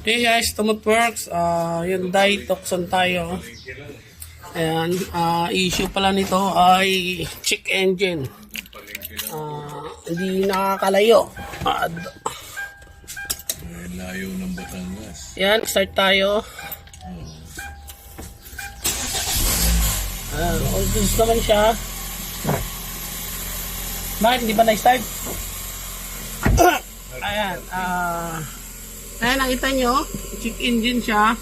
Hey guys, Tumutworks, Hyundai Tucson tayo. Ayan, issue pala nito ay check engine. Hindi nakakalayo. Layo ng Batangas. Ayan, start tayo. All goods naman siya. Bakit hindi ba na-start? Ayan, ayan, nakita nyo, check engine siya.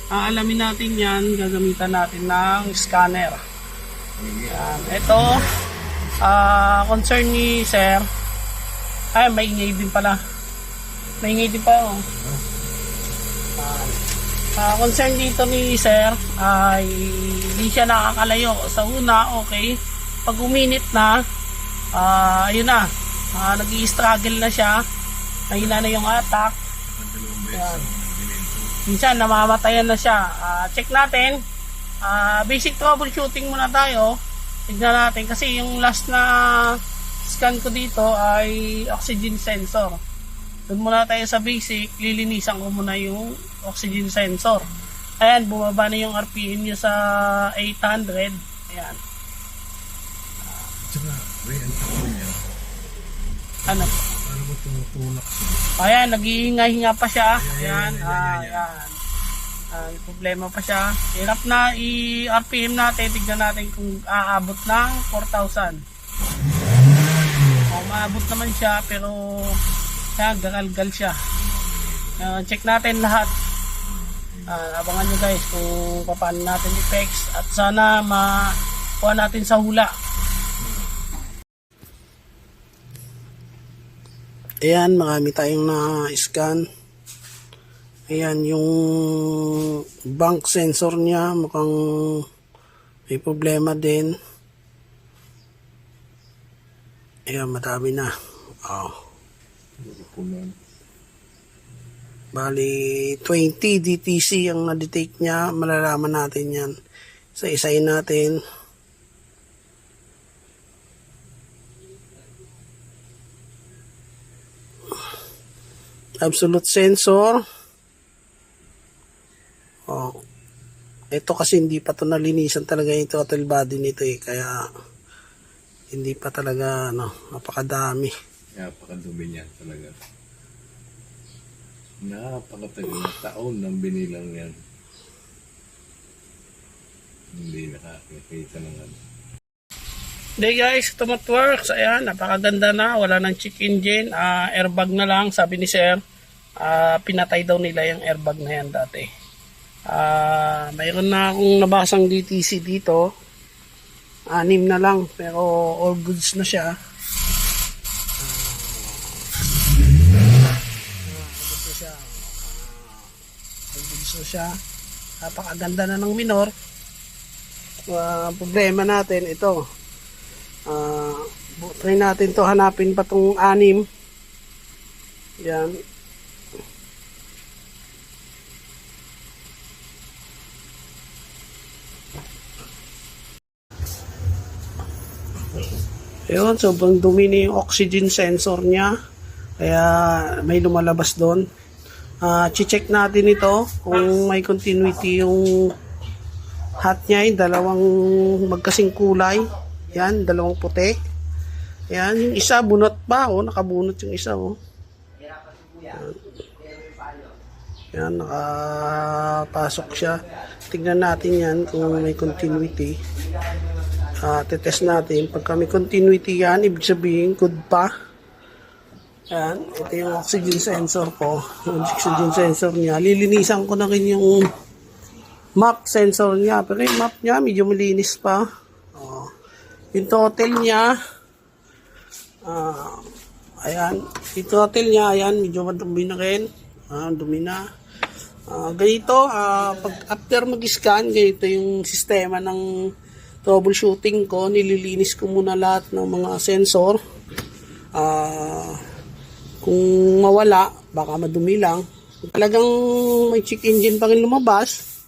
Alamin natin yan, gagamitan natin ng scanner. Ayan, ito, concern ni sir, ay may ingay din pala. May ingay din pa yun. Concern dito ni sir ay hindi siya nakakalayo. Sa una, okay. Pag uminit na, ayun na, nag-i-struggle na siya. Mahina na yung attack. Ayan. Minsan namamatayan na siya. Check natin. Basic troubleshooting muna tayo. Tignan natin kasi yung last na scan ko dito ay oxygen sensor. Doon muna tayo sa basic. Lilinisan ko muna yung oxygen sensor. Ayan, bumaba na yung RPM niya sa 800. Ayan. Tsaka, ang takbo niya. Ano? Paano ba tumutulak siya? Ayan, nag-iinga-hinga pa siya. Ayan, ayan. May problema pa siya. Hirap na i-RPM natin. Tignan natin kung aabot ng 4,000. Maabot naman siya, pero gagal-gal siya. Check natin lahat. Abangan nyo guys kung paano natin i-fix. At sana makuha natin sa hula. Ayan, marami tayong na-scan. Ayan, yung bank sensor niya mukhang may problema din. Ayan, madami na. Bali, 20 DTC ang na-detect niya. Malalaman natin yan. Isa-isayin natin. Absolute sensor. Ito kasi hindi pa ito nalinisan talaga yung total body nito kaya hindi pa talaga napakadami. Napakadumi niya talaga. Napakatagal na taon nang binilang yan. Hindi nakakita ng ano. Hey guys, Tumutworks, ayan, napakaganda na, wala nang check engine, airbag na lang, sabi ni sir, pinatay daw nila yung airbag na yan dati. Mayroon na akong nabasang DTC dito, 6 na lang, pero all goods na siya. All goods na siya, napakaganda na ng minor. Problema natin, ito. Try natin to hanapin pa tong 6. Yan. Ayun, sobrang dumi na yung oxygen sensor niya. Kaya may lumalabas doon. Check natin ito kung may continuity yung hot niya. Dalawang magkasing kulay. Yan, dalawang puti. Yan, yung isa bunot pa, nakabunot yung isa, Yan, nakapasok siya. Tignan natin yan kung may continuity. Tetest natin. Pagka may continuity yan, ibig sabihin, good pa. Yan, ito yung oxygen sensor ko. Yung oxygen sensor niya. Lilinisan ko na rin yung map sensor niya. Pero yung map niya, medyo malinis pa. Yung total niya, ayan, yung total niya, ayan, medyo madumi na rin, dumi na. Ganito, pag after mag-scan, ganito yung sistema ng troubleshooting ko, nililinis ko muna lahat ng mga sensor. Kung mawala, baka madumi lang. Kung talagang may check engine pa rin lumabas,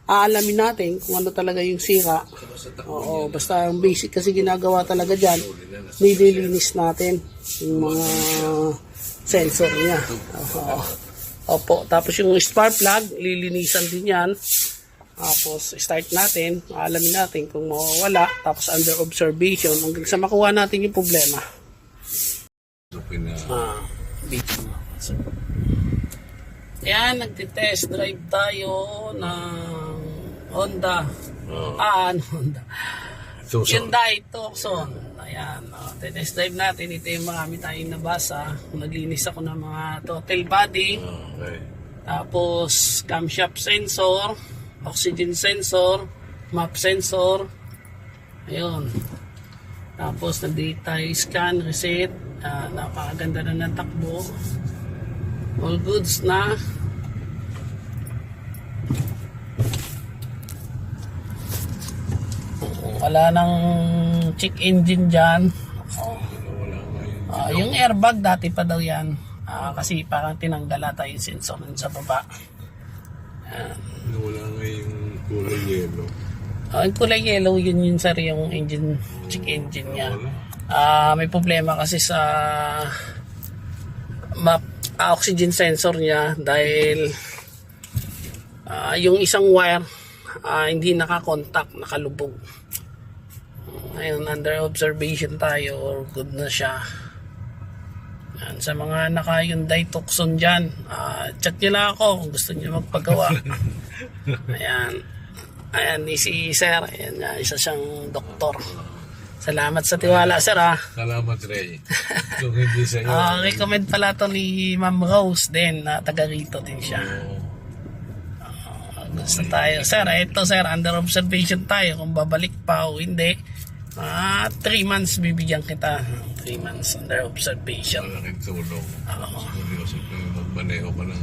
aalamin natin kung ano talaga yung sira. Oo, basta yung basic kasi ginagawa talaga dyan, nililinis natin yung mga sensor niya. Opo, tapos yung spark plug, lilinisan din yan. Tapos start natin, alamin natin kung mawawala. Tapos under observation hanggang sa makuha natin yung problema. Okay na. Dito. So, yan, nagtitest drive tayo ng Honda. Honda. Hyundai Tucson. Ayan, test drive natin. Ito yung marami tayong nabasa. Naglinis ako ng mga throttle body. Okay. Tapos, camshaft sensor, oxygen sensor, map sensor. Ayun. Tapos, nag-data scan, reset. Napakaganda na ng takbo. All goods na. Wala nang check engine dyan. Yung airbag dati pa daw yan. Kasi parang tinanggal ata yung sensor nun sa baba. Wala nga yung kulay yellow. Yung kulay yellow, yun sir, yung engine, check engine niya. May problema kasi sa oxygen sensor niya dahil yung isang wire hindi nakakontak, nakalubog. Ngayon, under observation tayo, or good na siya. Yan, sa mga naka-Hyundai Tucson dyan, chat nyo lang ako kung gusto nyo magpagawa. Ayan, si Sir, ayan, isa siyang doktor. Salamat sa tiwala, Sir, Salamat, Ray. Kung hindi sa'yo. Recommend pala to ni Ma'am Rose din, na taga rito din siya. Gusto tayo. Sir, ito sir, under observation tayo kung babalik pa o hindi. 3 months bibigyan kita. 3 months under observation. Malaking tulong. Siguro kasi magmaneho ka ng